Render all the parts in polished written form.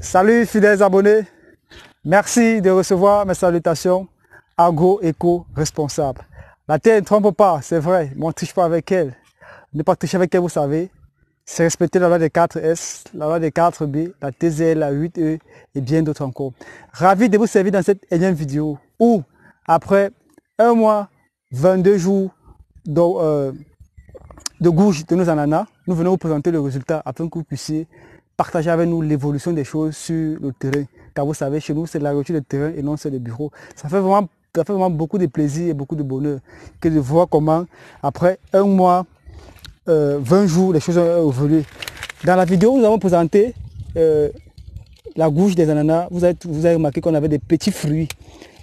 Salut fidèles abonnés, merci de recevoir mes salutations agro-éco-responsable. La terre ne trompe pas, c'est vrai, mais on ne triche pas avec elle. Ne pas tricher avec elle, vous savez, c'est respecter la loi des 4S, la loi des 4B, la TZL, la 8E et bien d'autres encore. Ravi de vous servir dans cette énième vidéo où, après 1 mois, 22 jours de gouge de nos ananas, nous venons vous présenter le résultat afin que vous puissiez partager avec nous l'évolution des choses sur le terrain. Car vous savez, chez nous, c'est l'agriculture de terrain et non c'est le bureau. Ça fait vraiment beaucoup de plaisir et beaucoup de bonheur que de voir comment, après 1 mois, 20 jours, les choses ont évolué. Dans la vidéo, nous avons présenté la gouge des ananas. Vous avez remarqué qu'on avait des petits fruits.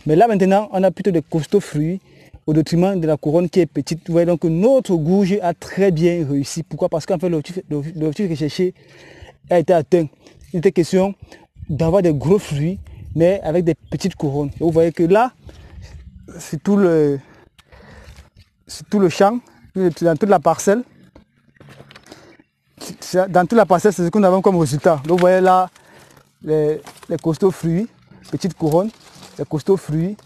Mais là maintenant, on a plutôt des costauds fruits au détriment de la couronne qui est petite. Vous voyez donc que notre gouge a très bien réussi. Pourquoi? Parce qu'en fait, l'objectif recherché a été atteint. Il était question d'avoir des gros fruits, mais avec des petites couronnes. Et vous voyez que là, c'est tout le champ, dans toute la parcelle. Dans toute la parcelle, c'est ce que nous avons comme résultat. Donc, vous voyez là, les costauds fruits, petites couronnes, les costauds fruits,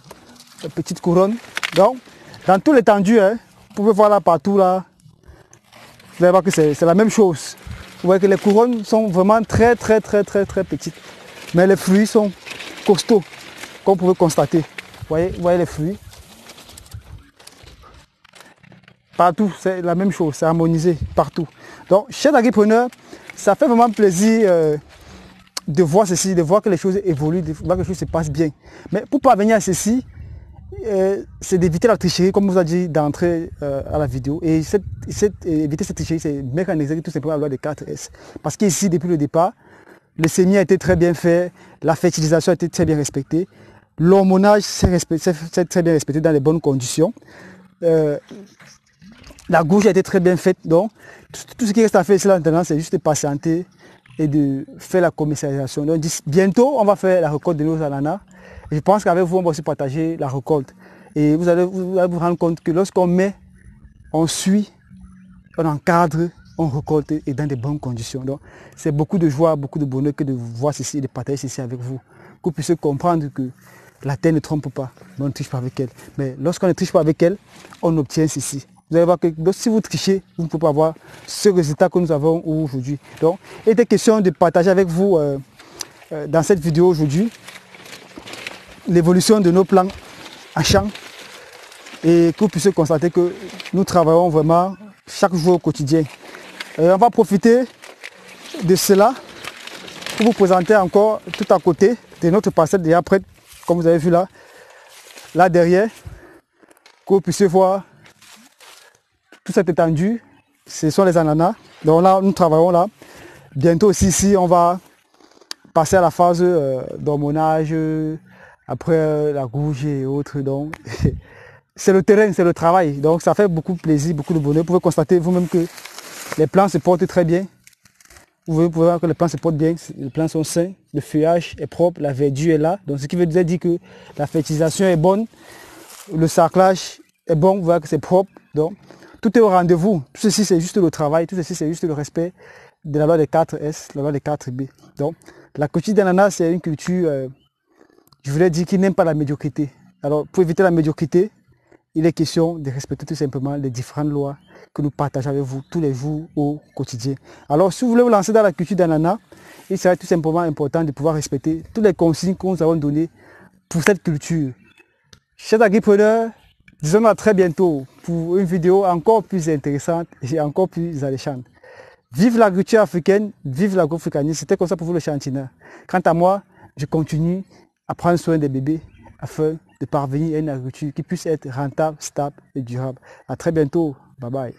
les petites couronnes. Donc, dans tout l'étendue, hein, vous pouvez voir là partout, là, vous allez voir que c'est la même chose. Vous voyez que les couronnes sont vraiment très petites. Mais les fruits sont costauds, comme vous pouvez constater. Vous voyez les fruits. Partout, c'est la même chose, c'est harmonisé partout. Donc, chers agripreneurs, ça fait vraiment plaisir de voir ceci, de voir que les choses évoluent, de voir que les choses se passent bien. Mais pour parvenir à ceci, c'est d'éviter la tricherie, comme on vous a dit d'entrer à la vidéo. Et éviter cette tricherie, c'est mettre en exergue tout simplement la loi des 4S. Parce qu'ici, depuis le départ, le semis a été très bien fait, la fertilisation a été très bien respectée, l'hormonage s'est très bien respecté dans les bonnes conditions. La gouge a été très bien faite. Donc, tout ce qui reste à faire ici maintenant, c'est juste de patienter et de faire la commercialisation. Donc, bientôt, on va faire la récolte de nos ananas. Et je pense qu'avec vous, on va aussi partager la récolte. Et vous allez vous rendre compte que lorsqu'on met, on suit, on encadre, on récolte et dans de bonnes conditions. Donc, c'est beaucoup de joie, beaucoup de bonheur que de voir ceci et de partager ceci avec vous. Que vous puissiez comprendre que la terre ne trompe pas, mais on ne triche pas avec elle. Mais lorsqu'on ne triche pas avec elle, on obtient ceci. Vous allez voir que si vous trichez, vous ne pouvez pas avoir ce résultat que nous avons aujourd'hui. Donc, il était question de partager avec vous dans cette vidéo aujourd'hui l'évolution de nos plans à champ et que vous puissiez constater que nous travaillons vraiment chaque jour au quotidien. Et on va profiter de cela pour vous présenter encore tout à côté de notre parcelle déjà prête, comme vous avez vu là derrière, que vous puissiez voir toute cette étendue. Ce sont les ananas. Donc là, nous travaillons là. Bientôt aussi ici, on va passer à la phase d'hormonage, après la gouge et autres. Donc, c'est le terrain, c'est le travail. Donc, ça fait beaucoup de plaisir, beaucoup de bonheur. Vous pouvez constater vous-même que les plants se portent très bien. Vous pouvez voir que les plants se portent bien. Les plants sont sains, le feuillage est propre, la verdure est là. Donc, ce qui veut dire que la fertilisation est bonne, le sarclage est bon, vous voyez que c'est propre. Donc, tout est au rendez-vous. Tout ceci, c'est juste le travail. Tout ceci, c'est juste le respect de la loi des 4S, la loi des 4B. Donc, la culture d'ananas, c'est une culture, je voulais dire, qui n'aime pas la médiocrité. Alors, pour éviter la médiocrité, il est question de respecter tout simplement les différentes lois que nous partageons avec vous tous les jours au quotidien. Alors, si vous voulez vous lancer dans la culture d'ananas, il serait tout simplement important de pouvoir respecter toutes les consignes que nous avons données pour cette culture. Chers agripreneurs, disons à très bientôt pour une vidéo encore plus intéressante et encore plus alléchante. Vive l'agriculture africaine, vive l'agroafricanisme. C'était comme ça pour vous le chantinet. Quant à moi, je continue à prendre soin des bébés afin de parvenir à une agriculture qui puisse être rentable, stable et durable. À très bientôt. Bye bye.